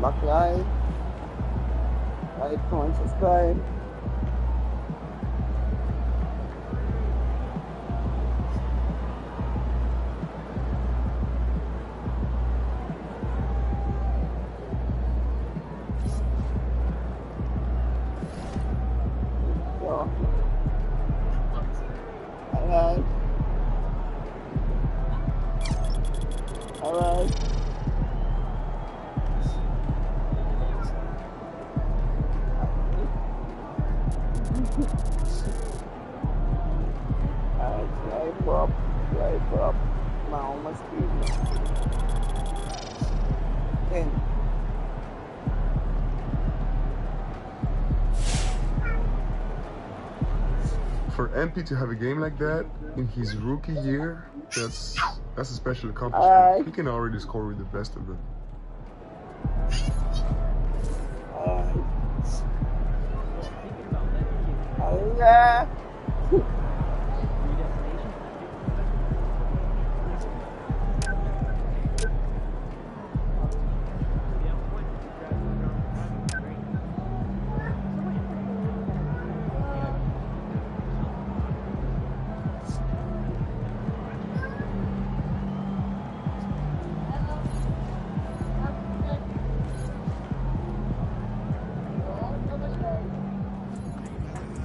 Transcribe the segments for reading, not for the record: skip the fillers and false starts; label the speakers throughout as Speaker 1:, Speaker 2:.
Speaker 1: back live. Like, comment, subscribe. Alright. Alright. Slide up. Now must be 10.
Speaker 2: For MP to have a game like that in his rookie year, that's a special accomplishment. He can already score with the best of them.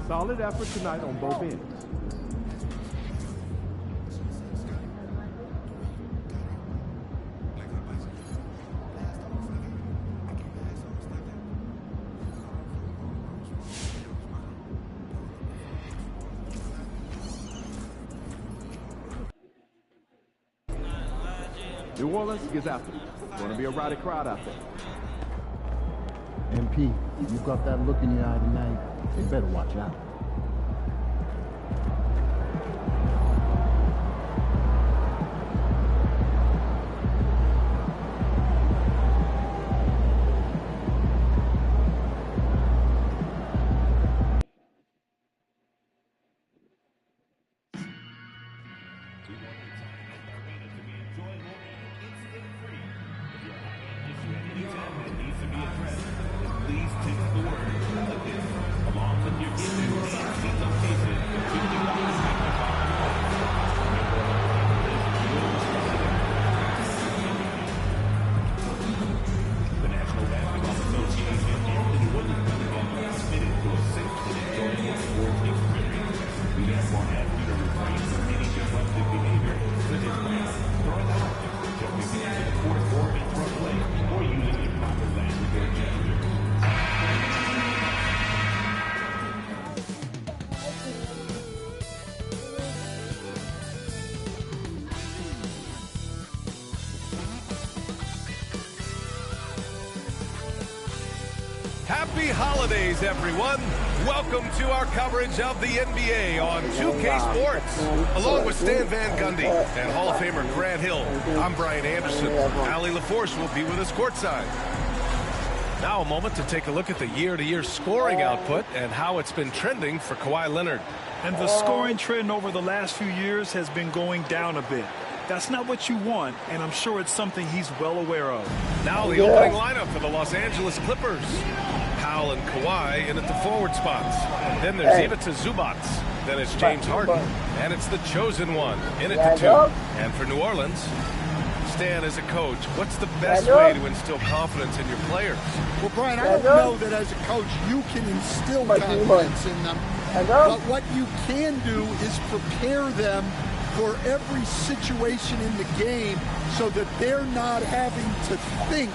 Speaker 3: Solid effort tonight on both ends. New Orleans gets after it. It's going to be a rowdy crowd out there.
Speaker 4: MP, you got that look in your eye tonight. They better watch out.
Speaker 5: Happy holidays, everyone. Welcome to our coverage of the NBA on 2K Sports. Along with Stan Van Gundy and Hall of Famer Grant Hill, I'm Brian Anderson. Allie LaForce will be with us courtside. Now a moment to take a look at the year-to-year scoring output and how it's been trending for Kawhi Leonard.
Speaker 6: And the scoring trend over the last few years has been going down a bit. That's not what you want, and I'm sure it's something he's well aware of.
Speaker 5: Now the opening lineup for the Los Angeles Clippers. Powell and Kawhi in at the forward spots. Then there's Ivica Zubac. Then it's James Harden. And it's the chosen one in at the 2. And for New Orleans, Stan, as a coach, what's the best way to instill confidence in your players?
Speaker 7: Well, Brian, I don't know that as a coach you can instill confidence in them. But what you can do is prepare them for every situation in the game so that they're not having to think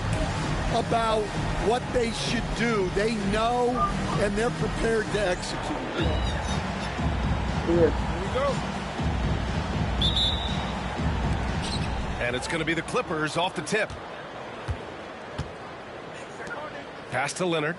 Speaker 7: about what they should do. They know, and they're prepared to execute.
Speaker 5: Here we go. And it's going to be the Clippers off the tip. Pass to Leonard.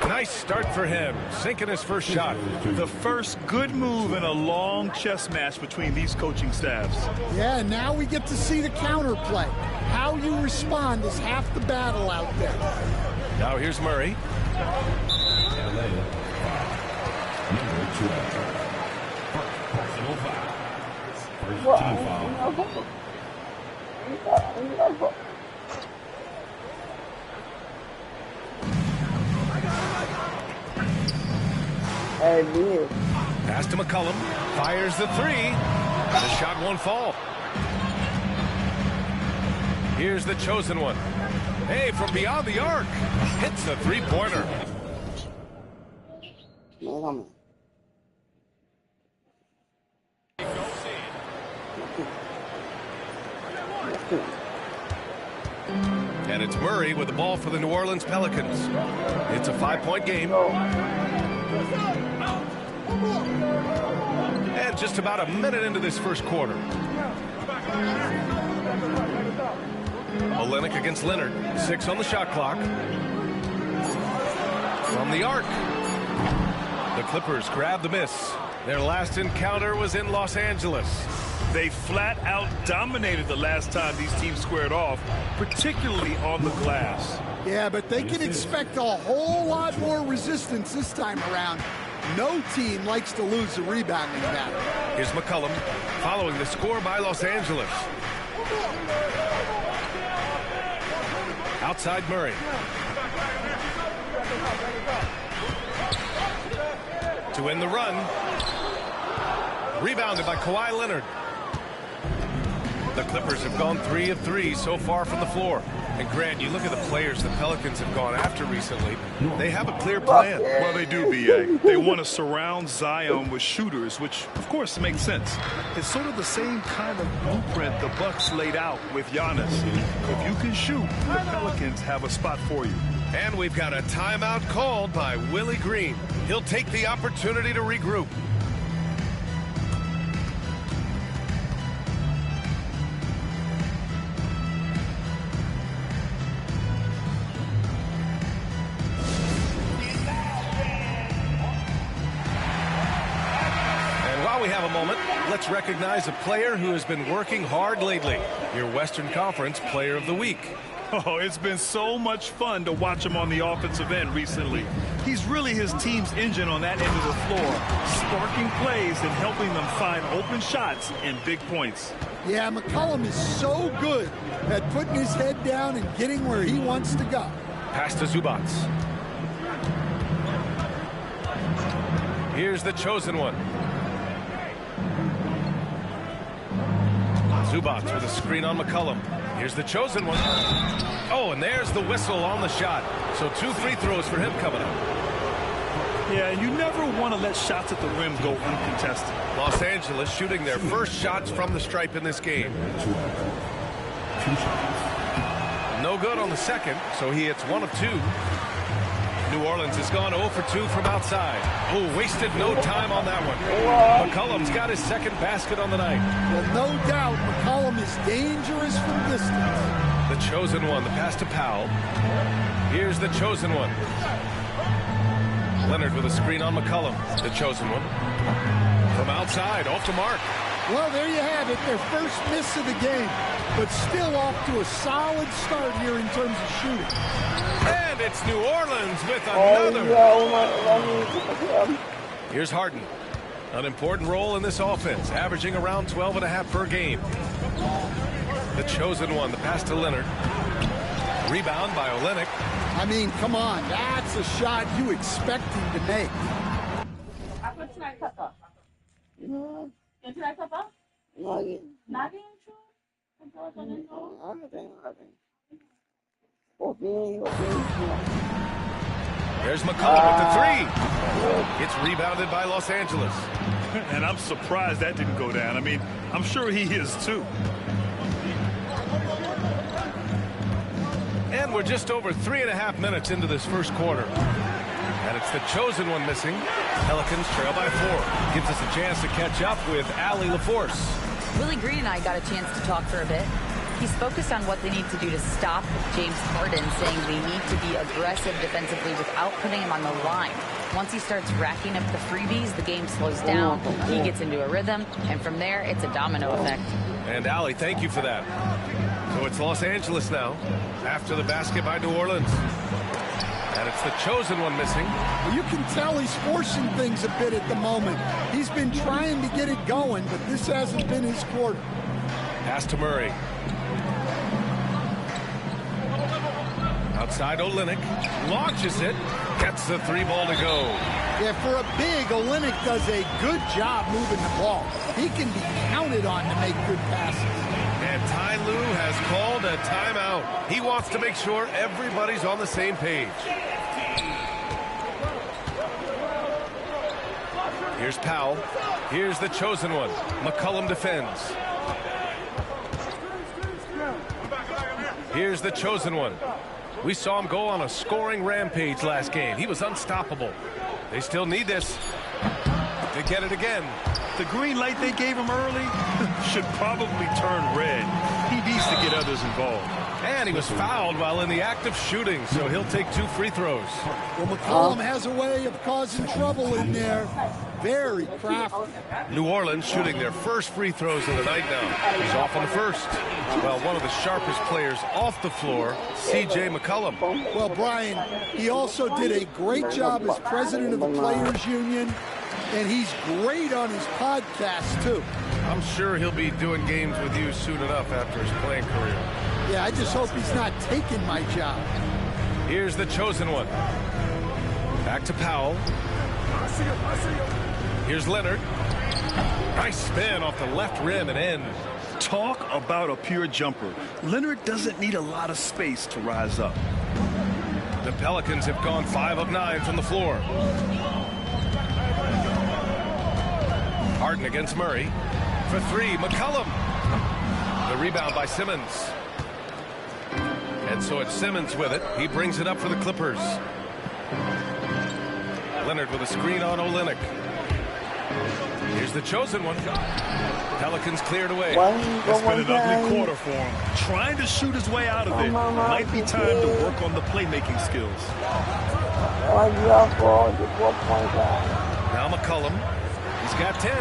Speaker 5: Nice start for him, sinking his first shot.
Speaker 6: The first good move in a long chess match between these coaching staffs.
Speaker 7: Yeah, now we get to see the counterplay. How you respond is half the battle out there.
Speaker 5: Now here's Murray. Pass to McCollum. Fires the three. And the shot won't fall. Here's the chosen one. Hey, from beyond the arc. Hits the three-pointer. And it's Murray with the ball for the New Orleans Pelicans. It's a 5-point game. And just about a minute into this first quarter. Olynyk against Leonard. 6 on the shot clock. From the arc. The Clippers grab the miss. Their last encounter was in Los Angeles.
Speaker 6: They flat out dominated the last time these teams squared off, particularly on the glass.
Speaker 7: Yeah, but they can expect a whole lot more resistance this time around. No team likes to lose a rebounding battle.
Speaker 5: Here's McCollum following the score by Los Angeles. Outside Murray. To end the run. Rebounded by Kawhi Leonard. The Clippers have gone 3 of 3 so far from the floor. And Grant, you look at the players the Pelicans have gone after recently. They have a clear plan.
Speaker 6: Well, they do, B.A. They want to surround Zion with shooters, which, of course, makes sense. It's sort of the same kind of blueprint the Bucks laid out with Giannis. If you can shoot, the Pelicans have a spot for you.
Speaker 5: And we've got a timeout called by Willie Green. He'll take the opportunity to regroup. We have a moment. Let's recognize a player who has been working hard lately. Your Western Conference Player of the Week.
Speaker 6: Oh, it's been so much fun to watch him on the offensive end recently. He's really his team's engine on that end of the floor, sparking plays and helping them find open shots and big points.
Speaker 7: Yeah, McCollum is so good at putting his head down and getting where he wants to go.
Speaker 5: Pass to Zubac. Here's the chosen one. Zubac with a screen on McCollum. Here's the chosen one. Oh, and there's the whistle on the shot. So 2 free throws for him coming up.
Speaker 6: Yeah, you never want to let shots at the rim go uncontested.
Speaker 5: Los Angeles shooting their first shots from the stripe in this game. No good on the second, so he hits 1 of 2. New Orleans has gone 0 for 2 from outside. Oh, wasted no time on that one. McCollum's got his second basket on the night.
Speaker 7: Well, no doubt McCollum is dangerous from distance.
Speaker 5: The chosen one, the pass to Powell. Here's the chosen one. Leonard with a screen on McCollum. The chosen one. From outside, off the mark.
Speaker 7: Well, there you have it, their first miss of the game, but still off to a solid start here in terms of shooting.
Speaker 5: And it's New Orleans with another. Here's Harden. An important role in this offense, averaging around 12.5 per game. The chosen one, the pass to Leonard. Rebound by Olynyk.
Speaker 7: I mean, come on, that's a shot you expect him to make.
Speaker 5: There's McCollum with the three. It's rebounded by Los Angeles.
Speaker 6: And I'm surprised that didn't go down. I mean, I'm sure he is too.
Speaker 5: And we're just over 3.5 minutes into this first quarter. And it's the chosen one missing. Pelicans trail by 4. Gives us a chance to catch up with Allie LaForce.
Speaker 8: Willie Green and I got a chance to talk for a bit. He's focused on what they need to do to stop James Harden, saying they need to be aggressive defensively without putting him on the line. Once he starts racking up the freebies, the game slows down, he gets into a rhythm, and from there, it's a domino effect.
Speaker 5: And Allie, thank you for that. So it's Los Angeles now, after the basket by New Orleans. And it's the chosen one missing.
Speaker 7: Well, you can tell he's forcing things a bit at the moment. He's been trying to get it going, but this hasn't been his quarter.
Speaker 5: Pass to Murray. Outside Olynyk. Launches it. Gets the 3 ball to go.
Speaker 7: Yeah, for a big, Olynyk does a good job moving the ball. He can be counted on to make good passes.
Speaker 5: And Ty Lue has called a timeout. He wants to make sure everybody's on the same page. Here's Powell. Here's the chosen one. McCollum defends. Here's the chosen one. We saw him go on a scoring rampage last game. He was unstoppable. They still need this to get it again.
Speaker 6: The green light they gave him early should probably turn red. He needs to get others involved.
Speaker 5: And he was fouled while in the act of shooting, so he'll take 2 free throws.
Speaker 7: Well, McCollum has a way of causing trouble in there. Very crafty.
Speaker 5: New Orleans shooting their first free throws of the night now. He's off on the first. Well, one of the sharpest players off the floor, C.J. McCollum.
Speaker 7: Well, Brian, he also did a great job as president of the Players Union, and he's great on his podcast, too.
Speaker 5: I'm sure he'll be doing games with you soon enough after his playing career.
Speaker 7: Yeah, I just hope he's not taking my job.
Speaker 5: Here's the chosen one. Back to Powell. Here's Leonard. Nice spin off the left rim and in.
Speaker 6: Talk about a pure jumper. Leonard doesn't need a lot of space to rise up.
Speaker 5: The Pelicans have gone 5 of 9 from the floor. Harden against Murray. For 3, McCollum. The rebound by Simmons. And so it's Simmons with it. He brings it up for the Clippers. Leonard with a screen on Olynyk. Here's the chosen one. Pelicans cleared away.
Speaker 6: It's been an ugly quarter for him. Trying to shoot his way out of it. Might be time to work on the playmaking skills.
Speaker 5: Now McCollum. He's got 10.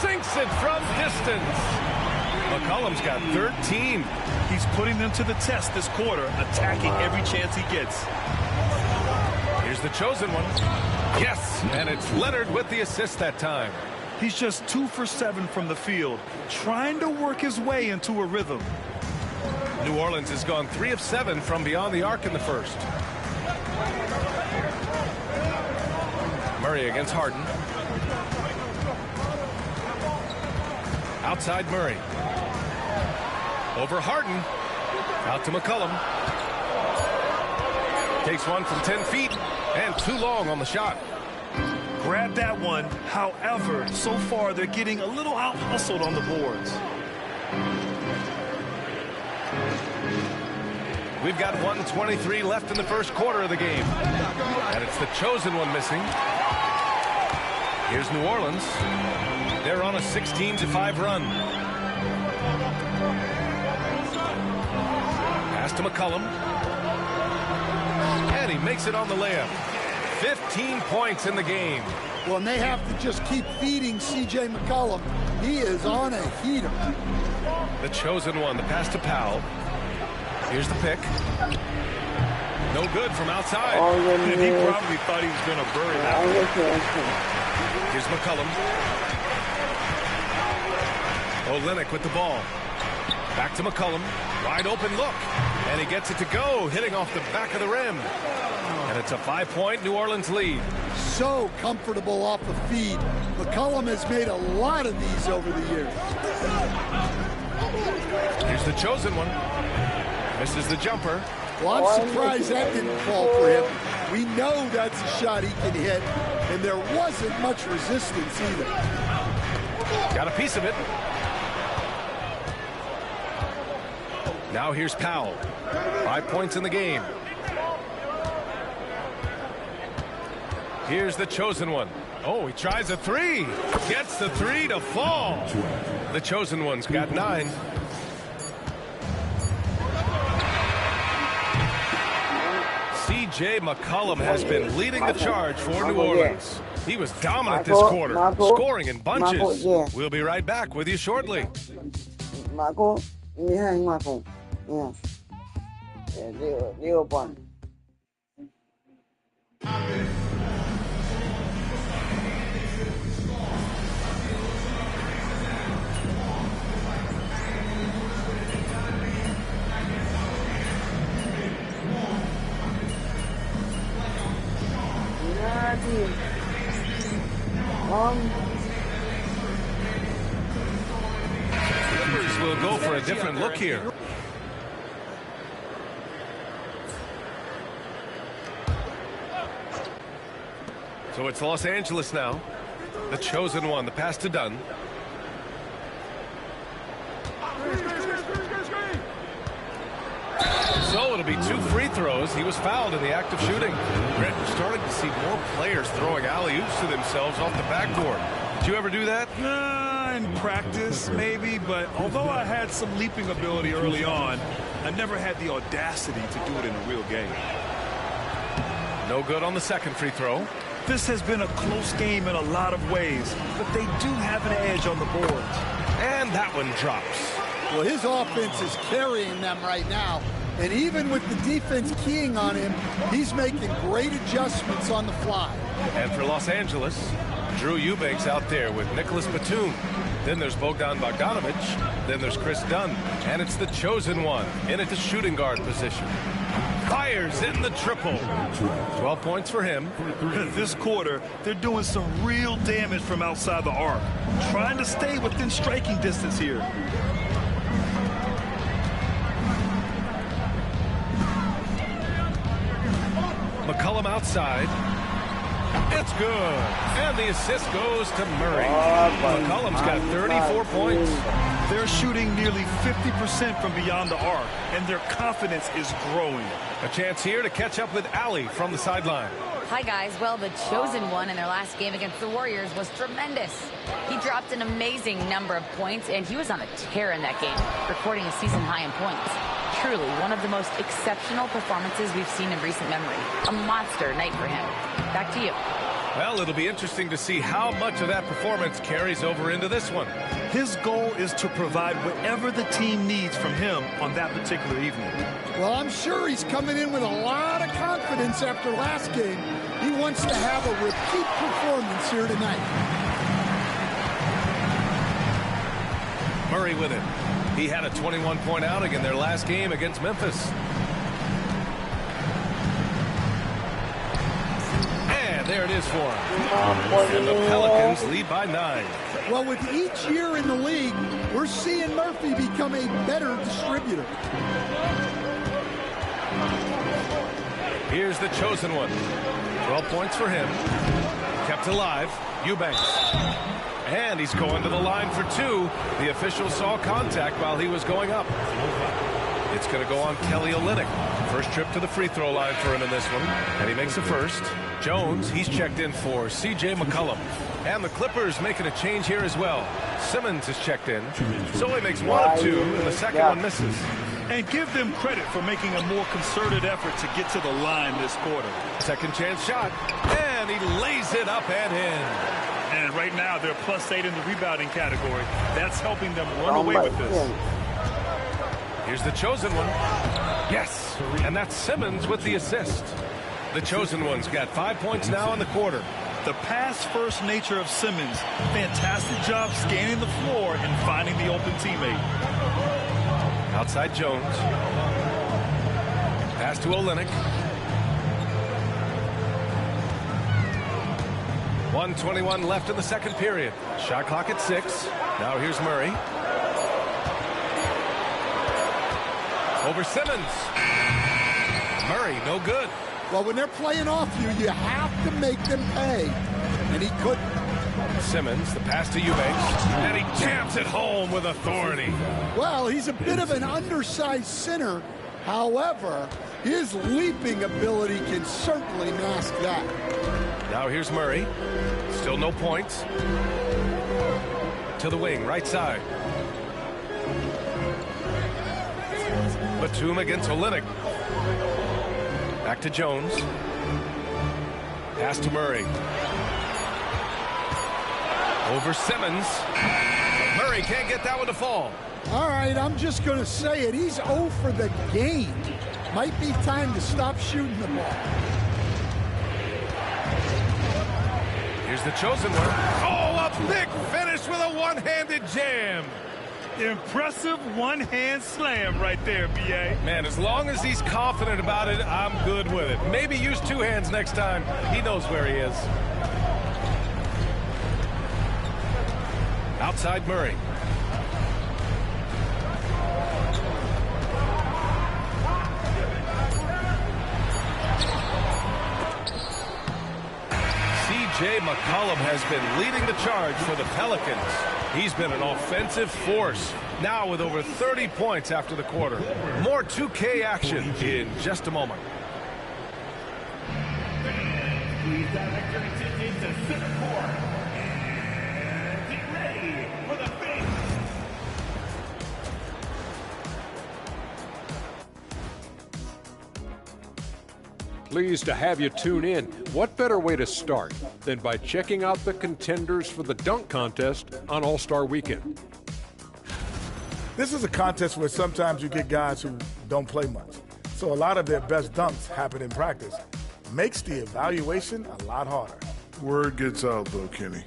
Speaker 5: Sinks it from distance. McCollum's got 13.
Speaker 6: He's putting them to the test this quarter, attacking every chance he gets.
Speaker 5: Here's the chosen one. Yes, and it's Leonard with the assist that time.
Speaker 6: He's just 2 for 7 from the field, trying to work his way into a rhythm.
Speaker 5: New Orleans has gone 3 of 7 from beyond the arc in the first. Murray against Harden. Outside Murray. Over Harden. Out to McCollum. Takes one from 10 feet and too long on the shot.
Speaker 6: Grab that one. However, so far they're getting a little out-hustled on the boards.
Speaker 5: We've got 1:23 left in the first quarter of the game. And it's the chosen one missing. Here's New Orleans. They're on a 16-5 run. Pass to McCollum. And he makes it on the layup. 15 points in the game.
Speaker 7: Well, and they have to just keep feeding C.J. McCollum. He is on a heater.
Speaker 5: The chosen one, the pass to Powell. Here's the pick. No good from outside.
Speaker 6: And he probably thought he was going to bury that.
Speaker 5: Here's McCollum. Olynyk with the ball. Back to McCollum. Wide open look. And he gets it to go, hitting off the back of the rim. And it's a 5-point New Orleans lead.
Speaker 7: So comfortable off the feed. McCollum has made a lot of these over the years.
Speaker 5: Here's the chosen one. Misses the jumper.
Speaker 7: Well, I'm surprised that didn't fall for him. We know that's a shot he can hit, and there wasn't much resistance either.
Speaker 5: Got a piece of it. Now here's Powell. 5 points in the game. Here's the chosen one. Oh, he tries a 3. Gets the 3 to fall. The chosen one's got 9. C.J. McCollum has been leading the charge for New Orleans. He was dominant this quarter, scoring in bunches. We'll be right back with you shortly.
Speaker 1: Marco, yeah, Marco. Yes. Zero point.
Speaker 5: Clippers will go for a different look here. So it's Los Angeles now. The chosen one, the pass to Dunn. So it'll be 2 free throws. He was fouled in the act of shooting. Brent, we're starting to see more players throwing alley-oops to themselves off the backboard. Did you ever do that?
Speaker 6: In practice, maybe, but although I had some leaping ability early on, I never had the audacity to do it in a real game.
Speaker 5: No good on the second free throw.
Speaker 6: This has been a close game in a lot of ways, but they do have an edge on the boards.
Speaker 5: And that one drops.
Speaker 7: Well, his offense is carrying them right now. And even with the defense keying on him, he's making great adjustments on the fly.
Speaker 5: And for Los Angeles, Drew Eubanks out there with Nicholas Batum. Then there's Bogdan Bogdanovic. Then there's Chris Dunn. And it's the chosen one in at the shooting guard position. Fires in the triple. 12 points for him.
Speaker 6: This quarter, they're doing some real damage from outside the arc. Trying to stay within striking distance here.
Speaker 5: McCollum outside. It's good. And the assist goes to Murray. McCollum's got 34 points.
Speaker 6: They're shooting nearly 50% from beyond the arc, and their confidence is growing.
Speaker 5: A chance here to catch up with Allie from the sideline.
Speaker 8: Hi, guys. Well, the chosen one in their last game against the Warriors was tremendous. He dropped an amazing number of points, and he was on a tear in that game, recording a season high in points. Truly, one of the most exceptional performances we've seen in recent memory. A monster night for him. Back to you.
Speaker 5: Well, it'll be interesting to see how much of that performance carries over into this one.
Speaker 6: His goal is to provide whatever the team needs from him on that particular evening.
Speaker 7: Well, I'm sure he's coming in with a lot of confidence after last game. He wants to have a repeat performance here tonight.
Speaker 5: Murray with it. He had a 21-point outing in their last game against Memphis. And there it is for him. And the Pelicans lead by 9.
Speaker 7: Well, with each year in the league, we're seeing Murphy become a better distributor.
Speaker 5: Here's the chosen one. 12 points for him. Kept alive. Eubanks. And he's going to the line for 2. The official saw contact while he was going up. It's going to go on Kelly Olynyk. First trip to the free throw line for him in this one. And he makes the first. Jones, he's checked in for C.J. McCollum. And the Clippers making a change here as well. Simmons is checked in. So he makes 1 of 2, and the second one misses.
Speaker 6: And give them credit for making a more concerted effort to get to the line this quarter.
Speaker 5: Second chance shot. And he lays it up and in.
Speaker 6: And right now, they're +8 in the rebounding category. That's helping them run away with this.
Speaker 5: Here's the chosen one. Yes. And that's Simmons with the assist. The chosen one's got 5 points now in the quarter.
Speaker 6: The pass-first nature of Simmons. Fantastic job scanning the floor and finding the open teammate.
Speaker 5: Outside Jones. Pass to Olynyk. 1:21 left in the second period. Shot clock at 6. Now here's Murray. Over Simmons. Murray, no good.
Speaker 7: Well, when they're playing off you, you have to make them pay. And he couldn't.
Speaker 5: Simmons, the pass to Eubanks. And he jams it home with authority.
Speaker 7: Well, he's a bit of an undersized center. However, his leaping ability can certainly mask that.
Speaker 5: Now here's Murray. Still no points. To the wing, right side. Batum against Olynyk. Back to Jones. Pass to Murray. Over Simmons. Murray can't get that one to fall.
Speaker 7: All right, I'm just going to say it. He's 0 for the game. Might be time to stop shooting the ball.
Speaker 5: Here's the chosen one. Oh, a big finish with a one-handed jam.
Speaker 6: Impressive one-hand slam right there, B.A.
Speaker 5: Man, as long as he's confident about it, I'm good with it. Maybe use two hands next time. He knows where he is. Outside Murray. CJ McCollum has been leading the charge for the Pelicans. He's been an offensive force, now with over 30 points after the quarter. More 2K action in just a moment.
Speaker 9: Please direct your attention to center court. And get ready for the big.
Speaker 10: Pleased to have you tune in. What better way to start than by checking out the contenders for the dunk contest on All-Star Weekend?
Speaker 11: This is a contest where sometimes you get guys who don't play much. So a lot of their best dunks happen in practice. Makes the evaluation a lot harder.
Speaker 2: Word gets out, though, Kenny.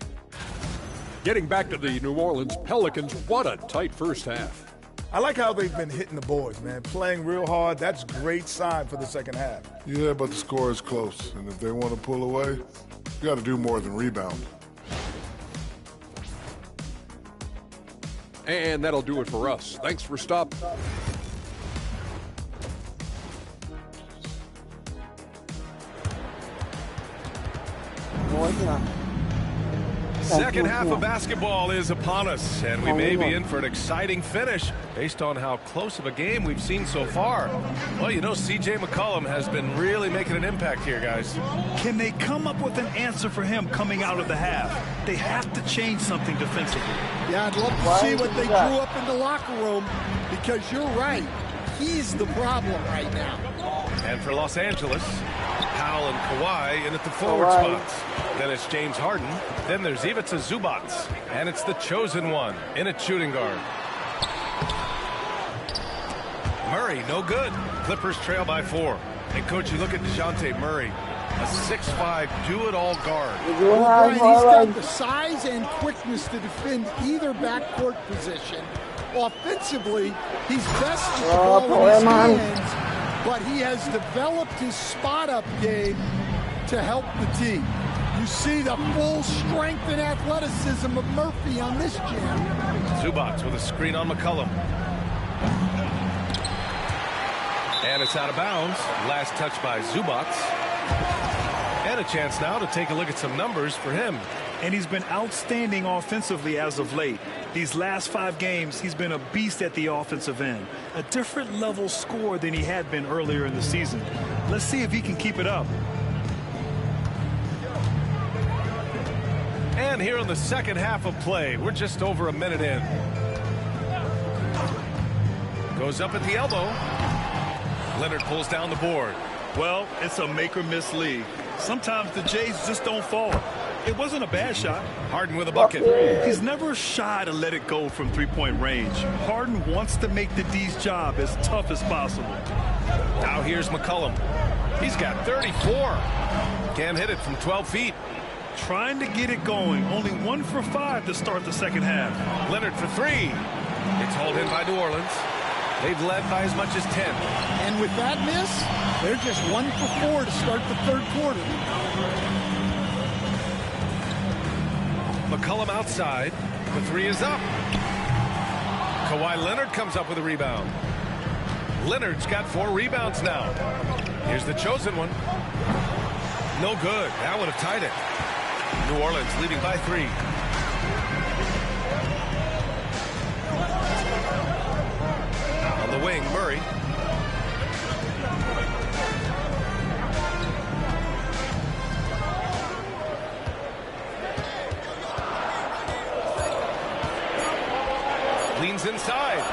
Speaker 10: Getting back to the New Orleans Pelicans, what a tight first half.
Speaker 11: I like how they've been hitting the boards, man. Playing real hard. That's great sign for the second half.
Speaker 2: Yeah, but the score is close. And if they want to pull away, you got to do more than rebound.
Speaker 10: And that'll do it for us. Thanks for stopping.
Speaker 5: Second half of basketball is upon us, and we may be in for an exciting finish based on how close of a game we've seen so far. Well, you know, CJ McCollum has been really making an impact here, guys.
Speaker 6: Can they come up with an answer for him coming out of the half? They have to change something defensively.
Speaker 7: Yeah, I'd love to see what they drew up in the locker room, because you're right. He's the problem right now.
Speaker 5: And for Los Angeles, Powell and Kawhi in at the forward spots. Then it's James Harden. Then there's Ivica Zubac. And it's the chosen one in at shooting guard. Murray, no good. Clippers trail by 4. And, Coach, you look at DeJounte Murray, a 6'5", do-it-all guard.
Speaker 7: Well, Brian, he's got the size and quickness to defend either backcourt position. Offensively, he's best with the ball in his hands, but he has developed his spot-up game to help the team. You see the full strength and athleticism of Murphy on this jam.
Speaker 5: Zubac with a screen on McCollum. And it's out of bounds. Last touch by Zubac. And a chance now to take a look at some numbers for him.
Speaker 6: And he's been outstanding offensively as of late. These last 5 games, he's been a beast at the offensive end. A different level score than he had been earlier in the season. Let's see if he can keep it up.
Speaker 5: And here in the second half of play, we're just over a minute in. Goes up at the elbow. Leonard pulls down the board.
Speaker 6: Well, it's a make-or-miss league. Sometimes the Jays just don't fall. It wasn't a bad shot.
Speaker 5: Harden with a bucket.
Speaker 6: He's never shy to let it go from three-point range. Harden wants to make the D's job as tough as possible.
Speaker 5: Now here's McCollum. He's got 34. Can't hit it from 12 feet.
Speaker 6: Trying to get it going. Only 1 for 5 to start the second half.
Speaker 5: Leonard for 3. It's hauled in by New Orleans. They've led by as much as 10.
Speaker 7: And with that miss, they're just 1 for 4 to start the third quarter.
Speaker 5: McCollum outside. The 3 is up. Kawhi Leonard comes up with a rebound. Leonard's got 4 rebounds now. Here's the chosen one. No good. That would have tied it. New Orleans leading by 3. On the wing, Murray. Leans inside.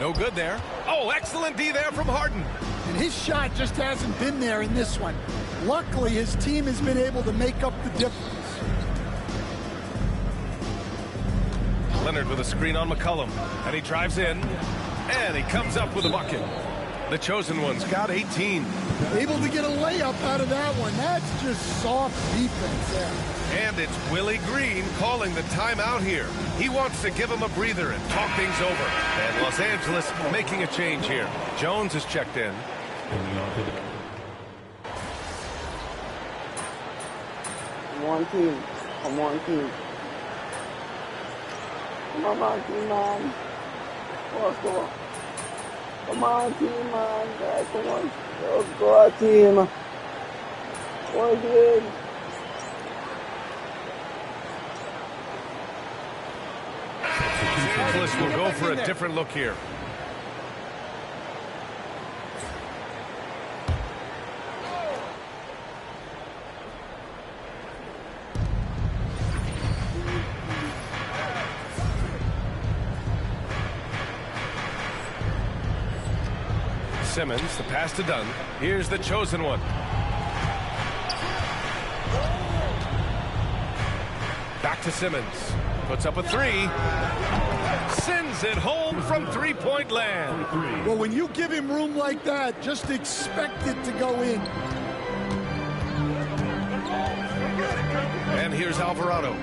Speaker 5: No good there. Oh, excellent D there from Harden.
Speaker 7: And his shot just hasn't been there in this one. Luckily, his team has been able to make up the difference.
Speaker 5: Leonard with a screen on McCollum. And he drives in. And he comes up with a bucket. The chosen one's got 18.
Speaker 7: Able to get a layup out of that one. That's just soft defense there.
Speaker 5: And it's Willie Green calling the timeout here. He wants to give him a breather and talk things over. And Los Angeles making a change here. Jones is checked in.
Speaker 1: Come on, team. Come on, team. Come on, team, man. Let's go. Come on, team, man. Guys, come on. Let's go, team. We're good.
Speaker 5: Angeles will go for a different look here. Simmons, the pass to Dunn. Here's the chosen one. Back to Simmons. Puts up a three. Sends it home from three-point land.
Speaker 7: Well, when you give him room like that, just expect it to go in.
Speaker 5: And here's Alvarado.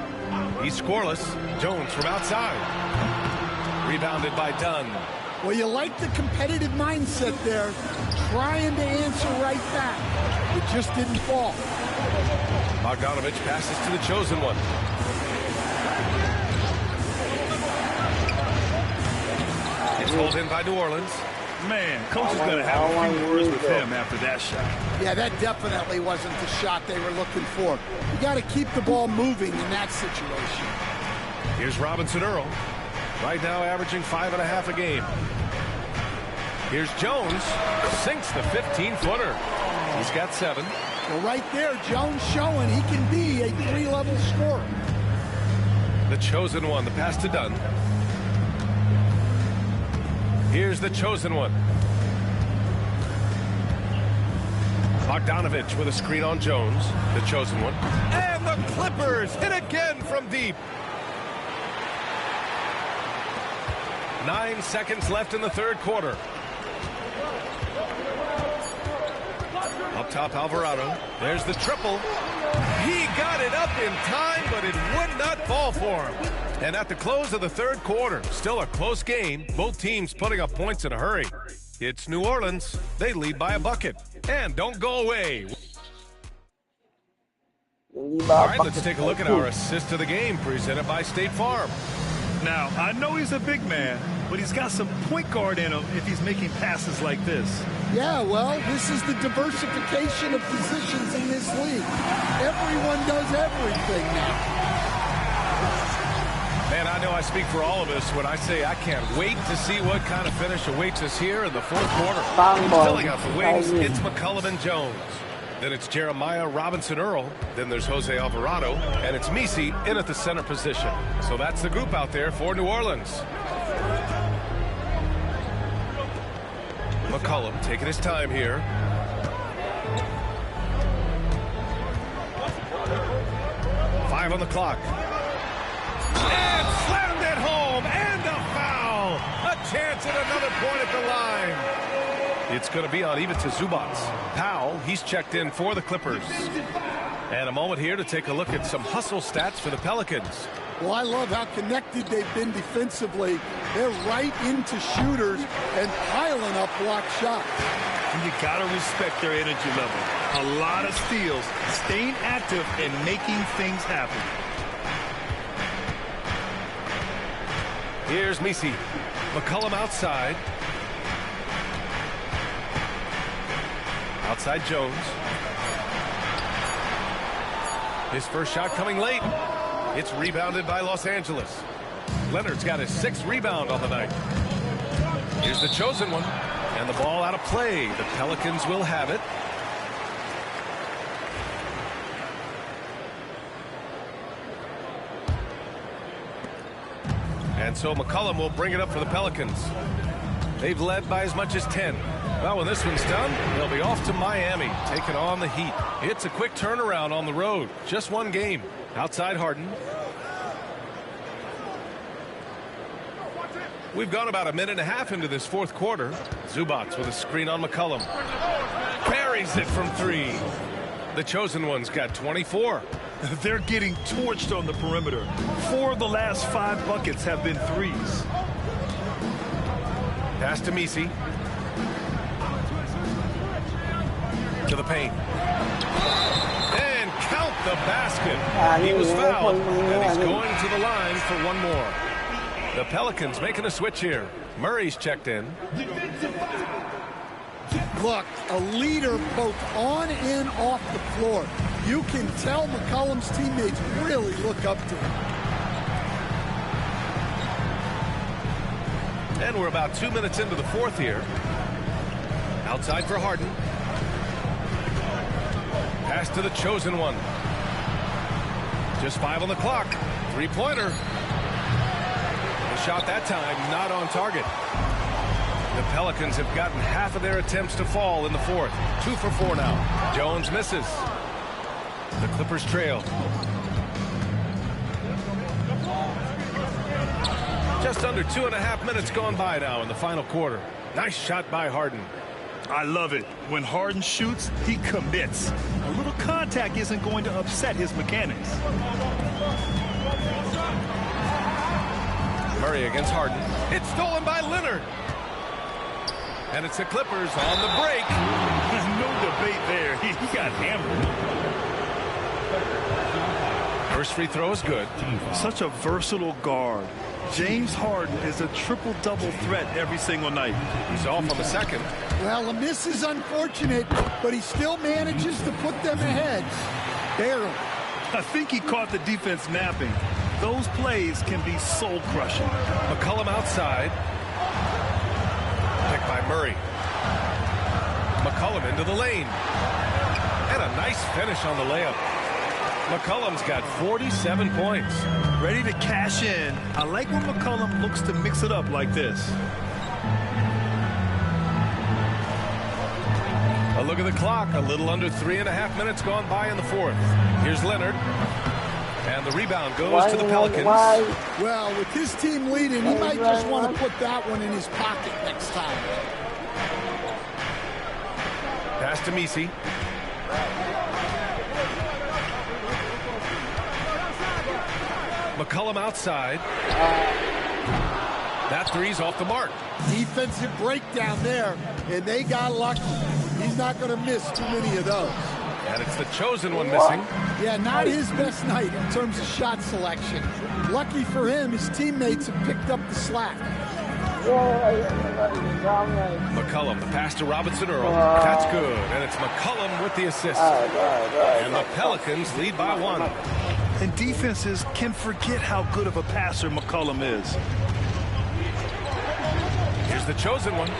Speaker 5: He's scoreless. Jones from outside. Rebounded by Dunn.
Speaker 7: Well, you like the competitive mindset there, trying to answer right back. It just didn't fall.
Speaker 5: Bogdanovich passes to the chosen one. It's pulled in by New Orleans.
Speaker 6: Man, coach is going to have a few words with him after that shot.
Speaker 7: Yeah, that definitely wasn't the shot they were looking for. You got to keep the ball moving in that situation.
Speaker 5: Here's Robinson Earl. Right now averaging 5.5 a game. Here's Jones. Sinks the 15-footer. He's got 7.
Speaker 7: Well, right there, Jones showing he can be a 3-level scorer.
Speaker 5: The chosen one. The pass to Dunn. Here's the chosen one. Bogdanovich with a screen on Jones. The chosen one. And the Clippers hit again from deep. 9 seconds left in the third quarter. Up top, Alvarado. There's the triple. He got it up in time, but it would not fall for him. And at the close of the third quarter, still a close game. Both teams putting up points in a hurry. It's New Orleans. They lead by a bucket. And don't go away. All right, let's take a look at our assist of the game presented by State Farm.
Speaker 6: Now, I know he's a big man, but he's got some point guard in him if he's making passes like this.
Speaker 7: Yeah, well, this is the diversification of positions in this league. Everyone does everything now.
Speaker 5: Man, I know I speak for all of us when I say I can't wait to see what kind of finish awaits us here in the fourth quarter. Filling out the wings, it's McCollum and Jones. Then it's Jeremiah Robinson Earl. Then there's Jose Alvarado. And it's Misi in at the center position. So that's the group out there for New Orleans. McCollum taking his time here. Five on the clock. And slammed it home. And a foul. A chance at another point at the line. It's going to be on Ivica Zubac. Powell, he's checked in for the Clippers. And a moment here to take a look at some hustle stats for the Pelicans.
Speaker 7: Well, I love how connected they've been defensively. They're right into shooters and piling up block shots.
Speaker 6: And you got to respect their energy level. A lot of steals, staying active and making things happen.
Speaker 5: Here's Misi. McCollum outside. Outside Jones. His first shot coming late. It's rebounded by Los Angeles. Leonard's got his 6th rebound on the night. Here's the chosen one. And the ball out of play. The Pelicans will have it. And so McCollum will bring it up for the Pelicans. They've led by as much as 10. Well, when this one's done, they'll be off to Miami, taking on the Heat. It's a quick turnaround on the road. Just one game. Outside Harden. We've gone about a minute and a half into this fourth quarter. Zubac with a screen on McCollum. Perry buries it from 3. The chosen one's got 24.
Speaker 6: They're getting torched on the perimeter. 4 of the last 5 buckets have been threes.
Speaker 5: Pass to Misi. To the paint. And count the basket. He was fouled, and he's going to the line for one more. The Pelicans making a switch here. Murray's checked in.
Speaker 7: Look, a leader both on and off the floor. You can tell McCollum's teammates really look up to him.
Speaker 5: And we're about 2 minutes into the fourth here. Outside for Harden. Pass to the chosen one. Just 5 on the clock. 3-pointer. The shot that time not on target. The Pelicans have gotten half of their attempts to fall in the fourth. 2 for 4 now. Jones misses. The Clippers trail. Just under 2.5 minutes gone by now in the final quarter. Nice shot by Harden.
Speaker 6: I love it. When Harden shoots, he commits. A little contact isn't going to upset his mechanics.
Speaker 5: Murray against Harden. It's stolen by Leonard. And it's the Clippers on the break.
Speaker 6: No debate there. He got hammered.
Speaker 5: First free throw is good.
Speaker 6: Such a versatile guard. James Harden is a triple-double threat every single night.
Speaker 5: He's off on the second.
Speaker 7: Well, a miss is unfortunate, but he still manages to put them ahead. Barely.
Speaker 6: I think he caught the defense napping. Those plays can be soul-crushing.
Speaker 5: McCollum outside. Picked by Murray. McCollum into the lane. And a nice finish on the layup. McCollum's got 47 points.
Speaker 6: Ready to cash in. I like when McCollum looks to mix it up like this.
Speaker 5: A look at the clock. A little under 3.5 minutes gone by in the fourth. Here's Leonard. And the rebound goes to the Pelicans.
Speaker 7: Well, with his team leading, he might just want to put that one in his pocket next time.
Speaker 5: Pass to Misi. McCollum outside. That three's off the mark.
Speaker 7: Defensive breakdown there, and they got lucky. He's not going to miss too many of those.
Speaker 5: And it's the chosen one missing.
Speaker 7: Yeah, not his best night in terms of shot selection. Lucky for him, his teammates have picked up the slack.
Speaker 5: McCollum, the pass to Robinson Earl. That's good. And it's McCollum with the assist. And the Pelicans lead by 1.
Speaker 6: And defenses can forget how good of a passer McCollum is.
Speaker 5: Here's the chosen one.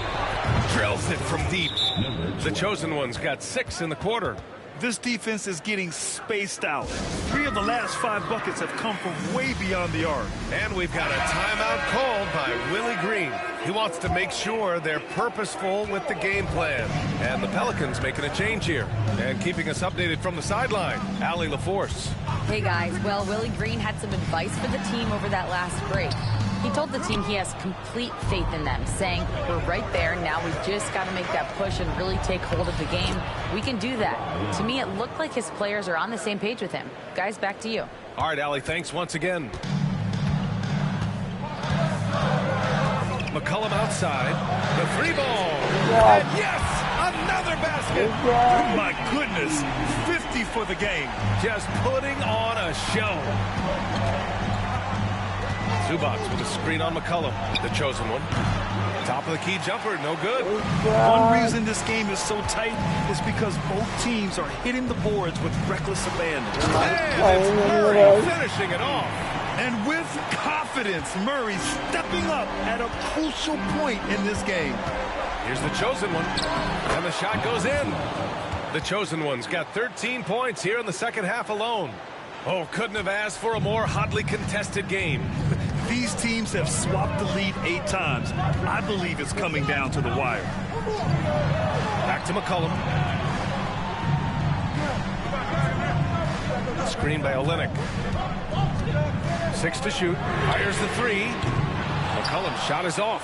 Speaker 5: Drills it from deep. The chosen one's got 6 in the quarter.
Speaker 6: This defense is getting spaced out. 3 of the last 5 buckets have come from way beyond the arc.
Speaker 5: And we've got a timeout called by Willie Green. He wants to make sure they're purposeful with the game plan. And the Pelicans making a change here. And keeping us updated from the sideline, Allie LaForce.
Speaker 8: Hey guys, well, Willie Green had some advice for the team over that last break. He told the team he has complete faith in them, saying, we're right there, now we just got to make that push and really take hold of the game. We can do that. To me, it looked like his players are on the same page with him. Guys, back to you.
Speaker 5: All right, Allie, thanks once again. McCollum outside. The 3-ball. And yes, another basket.
Speaker 6: Oh, my goodness. 50 for the game.
Speaker 5: Just putting on a show. Zubac with a screen on McCollum, the chosen one. Top of the key jumper, no good.
Speaker 6: One reason this game is so tight is because both teams are hitting the boards with reckless abandon.
Speaker 5: And it's Murray finishing it off.
Speaker 6: And with confidence, Murray stepping up at a crucial point in this game.
Speaker 5: Here's the chosen one, and the shot goes in. The chosen one's got 13 points here in the second half alone. Oh, couldn't have asked for a more hotly contested game.
Speaker 6: These teams have swapped the lead 8 times. I believe it's coming down to the wire.
Speaker 5: Back to McCollum. Screen by Olynyk. 6 to shoot. Fires the 3. McCollum's shot is off.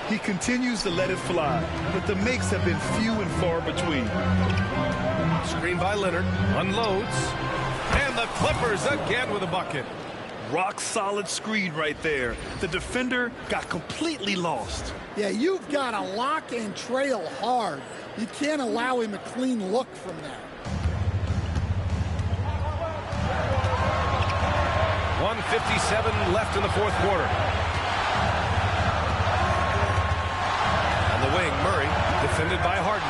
Speaker 6: He continues to let it fly, but the makes have been few and far between.
Speaker 5: Screen by Leonard, unloads, and the Clippers again with a bucket.
Speaker 6: Rock solid screen right there. The defender got completely lost.
Speaker 7: Yeah, you've got to lock and trail hard. You can't allow him a clean look from that.
Speaker 5: 1:57 left in the fourth quarter. On the wing, Murray, defended by Harden.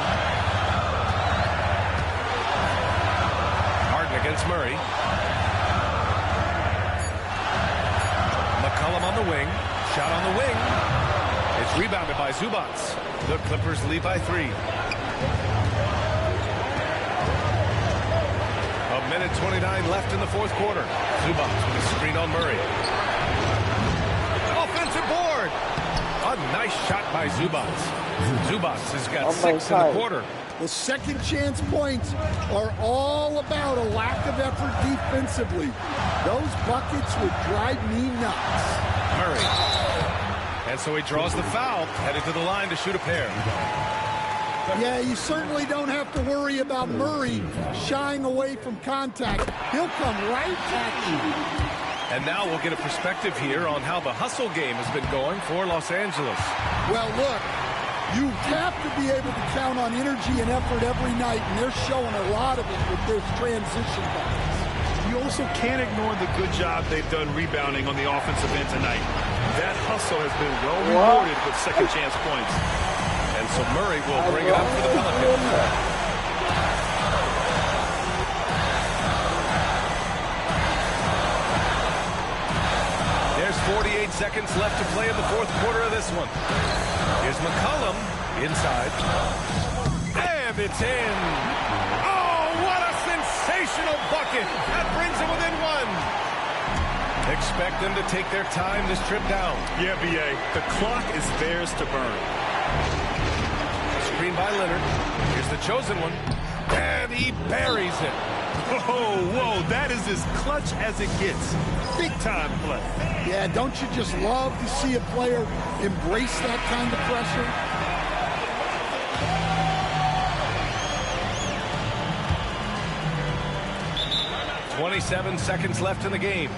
Speaker 5: Harden against Murray. McCollum on the wing. Shot on the wing. It's rebounded by Zubac. The Clippers lead by 3. A minute 29 left in the fourth quarter. Zubac with a screen on Murray. Offensive board. A nice shot by Zubac. Zubac has got 6 in the quarter.
Speaker 7: The second chance points are all about a lack of effort defensively. Those buckets would drive me nuts.
Speaker 5: Murray. And so he draws the foul, headed to the line to shoot a pair.
Speaker 7: Yeah, you certainly don't have to worry about Murray shying away from contact. He'll come right at you.
Speaker 5: And now we'll get a perspective here on how the hustle game has been going for Los Angeles.
Speaker 7: Well, look, you have to be able to count on energy and effort every night, and they're showing a lot of it with their transition buckets.
Speaker 6: You also can't ignore the good job they've done rebounding on the offensive end tonight. That hustle has been well rewarded with second chance points.
Speaker 5: And so Murray will bring it up for the Pelicans. There's 48 seconds left to play in the fourth quarter of this one. Here's McCollum inside. And it's in. Oh, what a sensational bucket. That brings them within 1. Expect them to take their time this trip down.
Speaker 6: Yeah, B.A. The clock is theirs to burn.
Speaker 5: Screen by Leonard. Here's the chosen one. And he buries it.
Speaker 6: Whoa, that is as clutch as it gets. Big time play.
Speaker 7: Yeah, don't you just love to see a player embrace that kind of pressure?
Speaker 5: .27 seconds left in the game.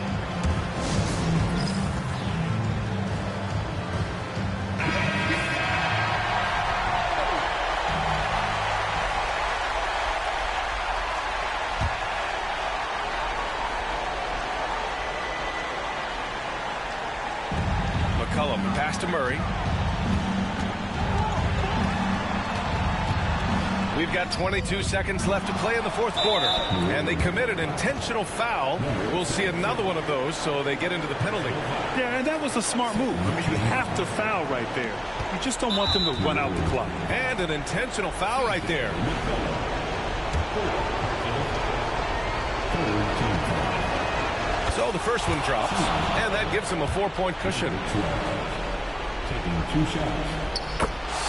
Speaker 5: McCollum pass to Murray. We've got 22 seconds left to play in the fourth quarter. And they commit an intentional foul. We'll see another one of those, so they get into the penalty.
Speaker 6: Yeah, and that was a smart move. I mean, you have to foul right there. You just don't want them to run out the clock.
Speaker 5: And an intentional foul right there. So the first one drops, and that gives them a 4-point cushion.
Speaker 9: Taking 2 shots.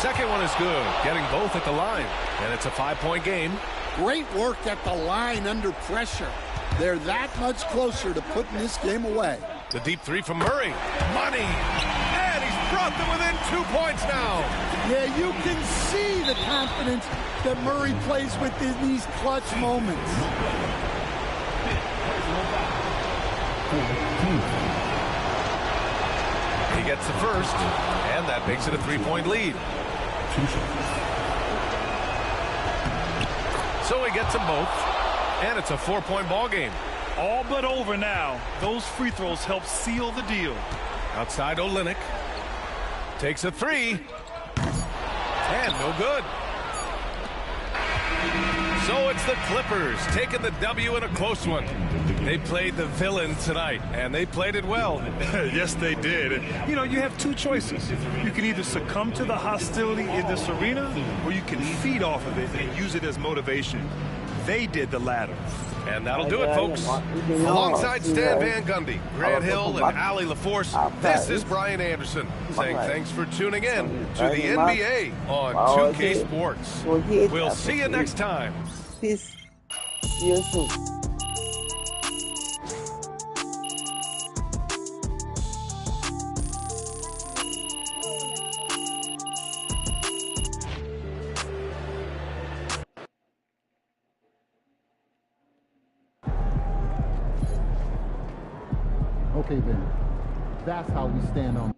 Speaker 5: Second one is good, getting both at the line, and it's a 5-point game.
Speaker 7: Great work at the line under pressure. They're that much closer to putting this game away.
Speaker 5: The deep 3 from Murray. Money! And he's brought them within 2 points now.
Speaker 7: Yeah, you can see the confidence that Murray plays with in these clutch moments.
Speaker 5: He gets the first, and that makes it a 3-point lead. So he gets them both, and it's a 4-point ball game.
Speaker 6: All but over now. Those free throws help seal the deal.
Speaker 5: Outside Olynyk. Takes a 3. And no good. So it's the Clippers taking the W in a close one. They played the villain tonight, and they played it well.
Speaker 6: Yes, they did. You know, you have 2 choices. You can either succumb to the hostility in this arena, or you can feed off of it and use it as motivation. They did the latter.
Speaker 5: And that'll do it, folks. Alongside Stan Van Gundy, Grant Hill, and Ali LaForce, this is Brian Anderson saying thanks for tuning in to the NBA on 2K Sports. We'll see you next time.
Speaker 1: Peace. See you soon.
Speaker 4: Okay, then. That's how we stand on